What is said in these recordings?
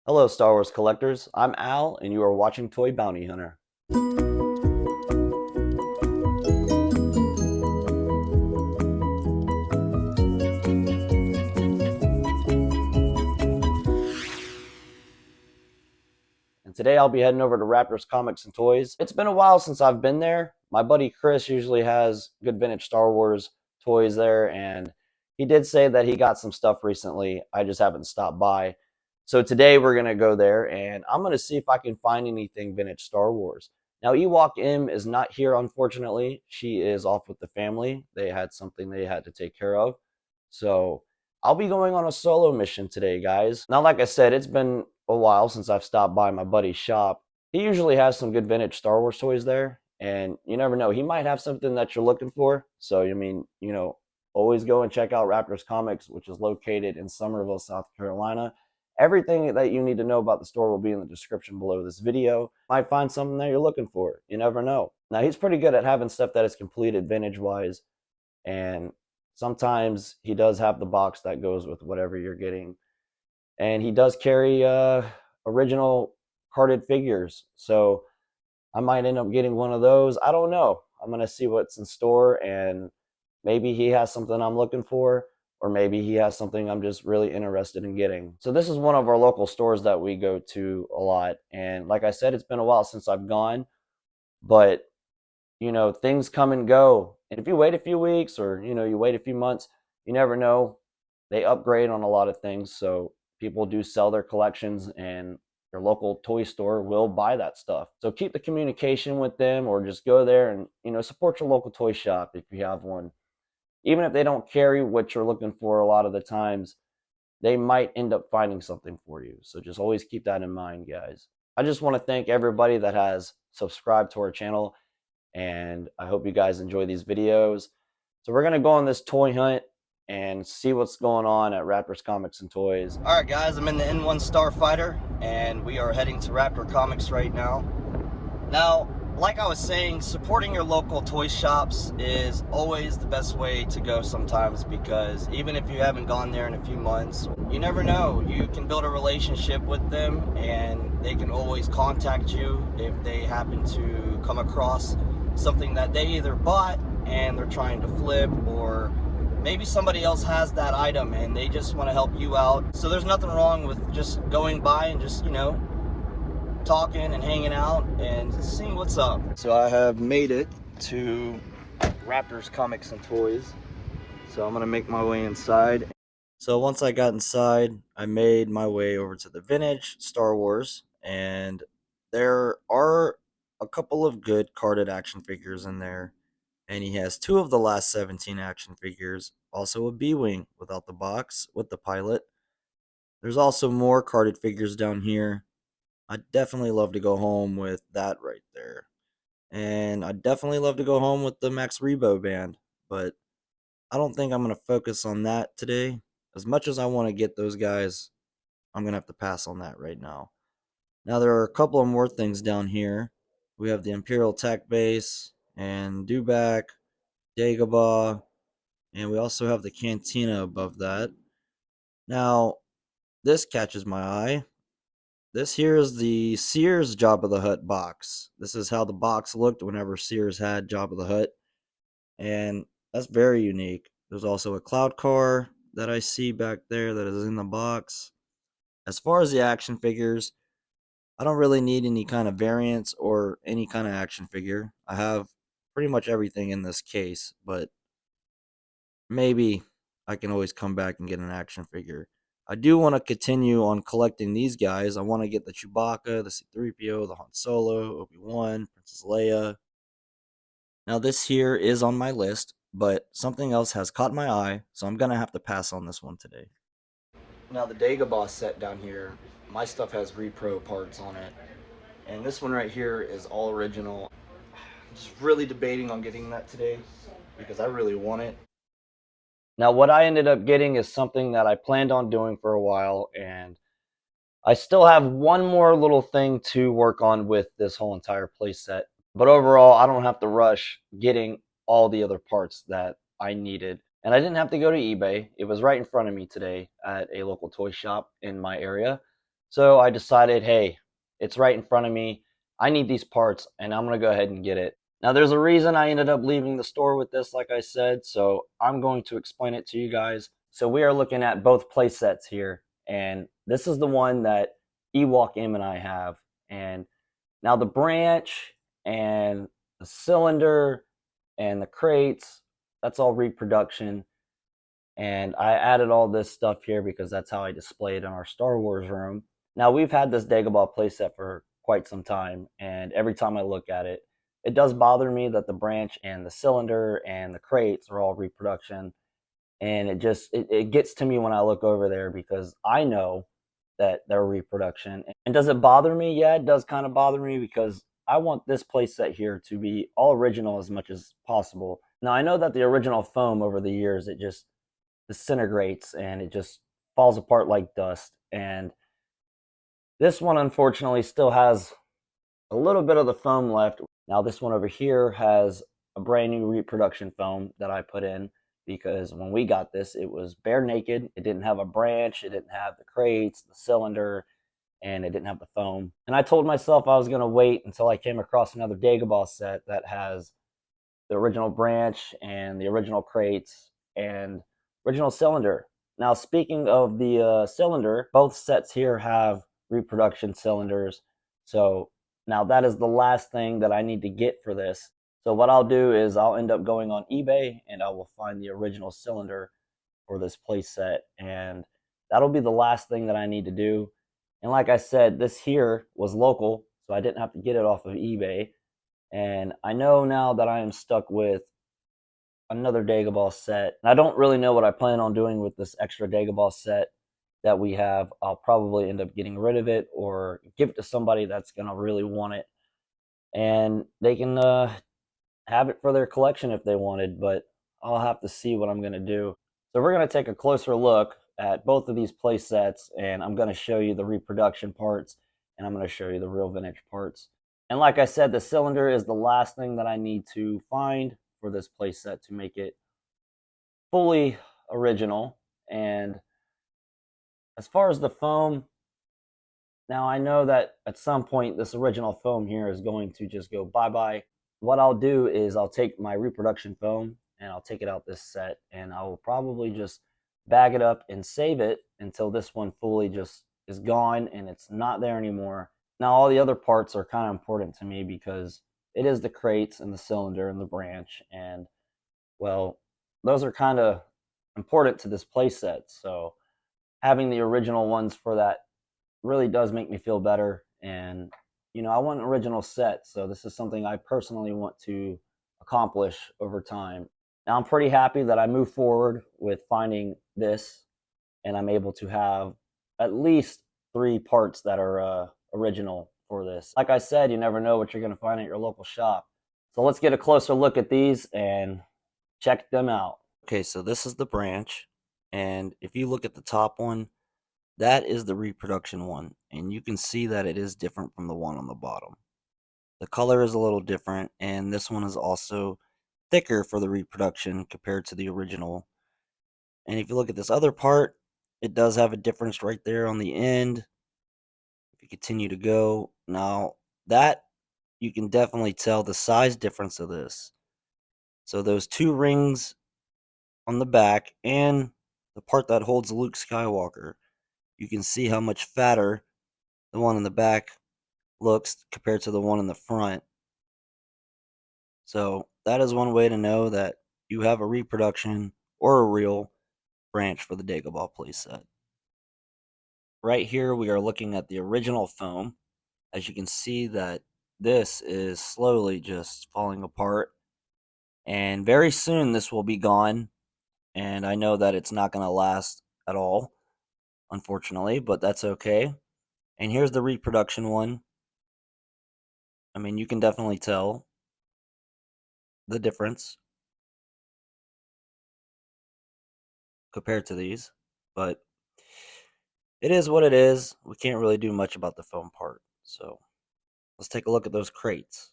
Hello, Star Wars collectors. I'm Al, and you are watching Toy Bounty Hunter. And today I'll be heading over to Raptor's Comics and Toys. It's been a while since I've been there. My buddy Chris usually has good vintage Star Wars toys there, and he did say that he got some stuff recently. I just haven't stopped by. So today we're going to go there, and I'm going to see if I can find anything vintage Star Wars. Now, Ewok M is not here, unfortunately. She is off with the family. They had something they had to take care of. So I'll be going on a solo mission today, guys. Now, like I said, it's been a while since I've stopped by my buddy's shop. He usually has some good vintage Star Wars toys there, and you never know. He might have something that you're looking for. So, always go and check out Raptors Comics, which is located in Summerville, South Carolina. Everything that you need to know about the store will be in the description below this video. Might find something that you're looking for. You never know. Now, he's pretty good at having stuff that is completed vintage-wise, and sometimes he does have the box that goes with whatever you're getting. And he does carry original carded figures. So I might end up getting one of those. I don't know. I'm going to see what's in store, and maybe he has something I'm looking for, or maybe he has something I'm just really interested in getting. So this is one of our local stores that we go to a lot. And like I said, it's been a while since I've gone, but things come and go. And if you wait a few weeks, or you wait a few months, you never know. They upgrade on a lot of things, so people do sell their collections, and your local toy store will buy that stuff. So keep the communication with them, or just go there and support your local toy shop if you have one. Even if they don't carry what you're looking for, a lot of the times they might end up finding something for you. So just always keep that in mind, guys. I just want to thank everybody that has subscribed to our channel, and I hope you guys enjoy these videos. So we're going to go on this toy hunt and see what's going on at Raptor's Comics and Toys. All right, guys, I'm in the N1 Starfighter, and we are heading to Raptor Comics right now. Now, like I was saying, supporting your local toy shops is always the best way to go sometimes, because even if you haven't gone there in a few months, you never know. You can build a relationship with them, and they can always contact you if they happen to come across something that they either bought and they're trying to flip, or maybe somebody else has that item and they just want to help you out. So there's nothing wrong with just going by and just, talking and hanging out and seeing what's up. So I have made it to Raptors Comics and Toys. So I'm gonna make my way inside. So once I got inside, I made my way over to the vintage Star Wars, and there are a couple of good carded action figures in there. And he has two of the last 17 action figures, also a B-Wing without the box with the pilot. There's also more carded figures down here. I'd definitely love to go home with that right there. And I'd definitely love to go home with the Max Rebo band, but I don't think I'm going to focus on that today. As much as I want to get those guys, I'm going to have to pass on that right now. Now, there are a couple of more things down here. We have the Imperial Tech Base and Dewback, Dagobah, and we also have the Cantina above that. Now, this catches my eye. This here is the Sears Jabba the Hutt box. This is how the box looked whenever Sears had Jabba the Hutt, and that's very unique. There's also a cloud car that I see back there that is in the box. As far as the action figures, I don't really need any kind of variants or any kind of action figure. I have pretty much everything in this case, but maybe I can always come back and get an action figure. I do want to continue on collecting these guys. I want to get the Chewbacca, the C-3PO, the Han Solo, Obi-Wan, Princess Leia. Now this here is on my list, but something else has caught my eye, so I'm going to have to pass on this one today. Now the Dagobah set down here, my stuff has repro parts on it, and this one right here is all original. I'm just really debating on getting that today because I really want it. Now, what I ended up getting is something that I planned on doing for a while, and I still have one more little thing to work on with this whole entire playset. But overall, I don't have to rush getting all the other parts that I needed. And I didn't have to go to eBay. It was right in front of me today at a local toy shop in my area. So I decided, hey, it's right in front of me. I need these parts and I'm going to go ahead and get it. Now, there's a reason I ended up leaving the store with this, like I said, so I'm going to explain it to you guys. So we are looking at both play sets here, and this is the one that Ewok M and I have. And now the branch and the cylinder and the crates, that's all reproduction. And I added all this stuff here because that's how I display it in our Star Wars room. Now we've had this Dagobah playset for quite some time, and every time I look at it, it does bother me that the branch and the cylinder and the crates are all reproduction, and it gets to me when I look over there because I know that they're reproduction. And does it bother me? Yeah, it does kind of bother me because I want this playset here to be all original as much as possible. Now I know that the original foam over the years it just disintegrates and it just falls apart like dust. And this one, unfortunately, still has a little bit of the foam left. Now, this one over here has a brand new reproduction foam that I put in because when we got this, it was bare naked. It didn't have a branch, it didn't have the crates, the cylinder, and it didn't have the foam. And I told myself I was going to wait until I came across another Dagobah set that has the original branch and the original crates and original cylinder. Now, speaking of the cylinder, both sets here have reproduction cylinders. So now that is the last thing that I need to get for this. So what I'll do is I'll end up going on eBay and I will find the original cylinder for this playset, and that'll be the last thing that I need to do. And like I said, this here was local, so I didn't have to get it off of eBay. And I know now that I am stuck with another Dagobah set. I don't really know what I plan on doing with this extra Dagobah set that we have. I'll probably end up getting rid of it or give it to somebody that's going to really want it. And they can have it for their collection if they wanted, but I'll have to see what I'm going to do. So we're going to take a closer look at both of these play sets, and I'm going to show you the reproduction parts, and I'm going to show you the real vintage parts. And like I said, the cylinder is the last thing that I need to find for this play set to make it fully original. And as far as the foam, now I know that at some point this original foam here is going to just go bye-bye. What I'll do is I'll take my reproduction foam and I'll take it out this set and I will probably just bag it up and save it until this one fully just is gone and it's not there anymore. Now all the other parts are kind of important to me because it is the crates and the cylinder and the branch, and well, those are kind of important to this playset. So having the original ones for that really does make me feel better. And I want an original set, so this is something I personally want to accomplish over time. Now I'm pretty happy that I moved forward with finding this, and I'm able to have at least 3 parts that are original for this. Like I said, you never know what you're going to find at your local shop. So let's get a closer look at these and check them out. Okay, so this is the branch, and if you look at the top one, that is the reproduction one, and you can see that it is different from the one on the bottom. The color is a little different, and this one is also thicker for the reproduction compared to the original. And if you look at this other part, it does have a difference right there on the end. If you continue to go, now that you can definitely tell the size difference of this. So those 2 rings on the back and the part that holds Luke Skywalker, you can see how much fatter the one in the back looks compared to the one in the front. So that is one way to know that you have a reproduction or a real branch for the Dagobah playset. Right here we are looking at the original foam. As you can see that this is slowly just falling apart, and very soon this will be gone, and I know that it's not going to last at all, unfortunately, but that's okay. And here's the reproduction one. I mean, you can definitely tell the difference compared to these, but it is what it is. We can't really do much about the foam part. So let's take a look at those crates.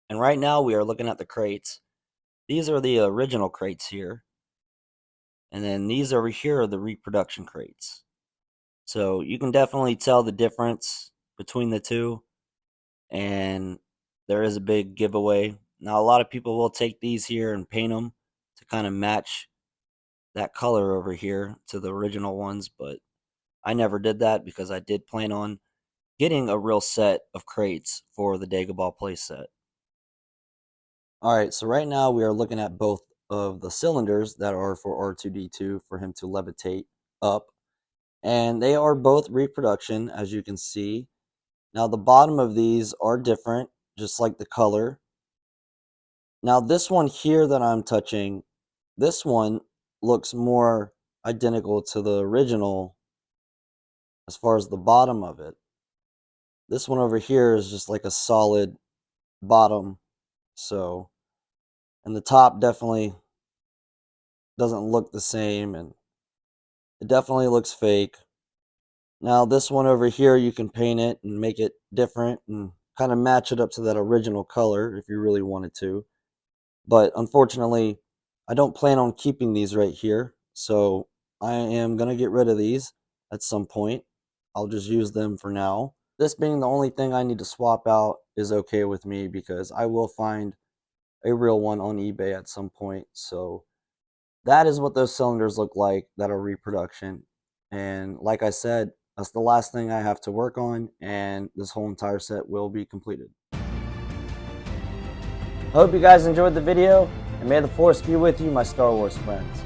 And right now we are looking at the crates. These are the original crates here. And then these over here are the reproduction crates. So you can definitely tell the difference between the two, and there is a big giveaway. Now, a lot of people will take these here and paint them to kind of match that color over here to the original ones, but I never did that because I did plan on getting a real set of crates for the Dagobah playset. Alright, so right now we are looking at both of the cylinders that are for R2-D2 for him to levitate up, and they are both reproduction, as you can see. Now the bottom of these are different, just like the color. Now this one here that I'm touching, this one looks more identical to the original as far as the bottom of it. This one over here is just like a solid bottom, so, and the top definitely doesn't look the same, and it definitely looks fake. Now this one over here, you can paint it and make it different and kind of match it up to that original color if you really wanted to. But unfortunately, I don't plan on keeping these right here, so I am going to get rid of these at some point. I'll just use them for now. This being the only thing I need to swap out is okay with me because I will find a real one on eBay at some point. So that is what those cylinders look like that are reproduction. And like I said, that's the last thing I have to work on, and this whole entire set will be completed. I hope you guys enjoyed the video, and may the Force be with you, my Star Wars friends.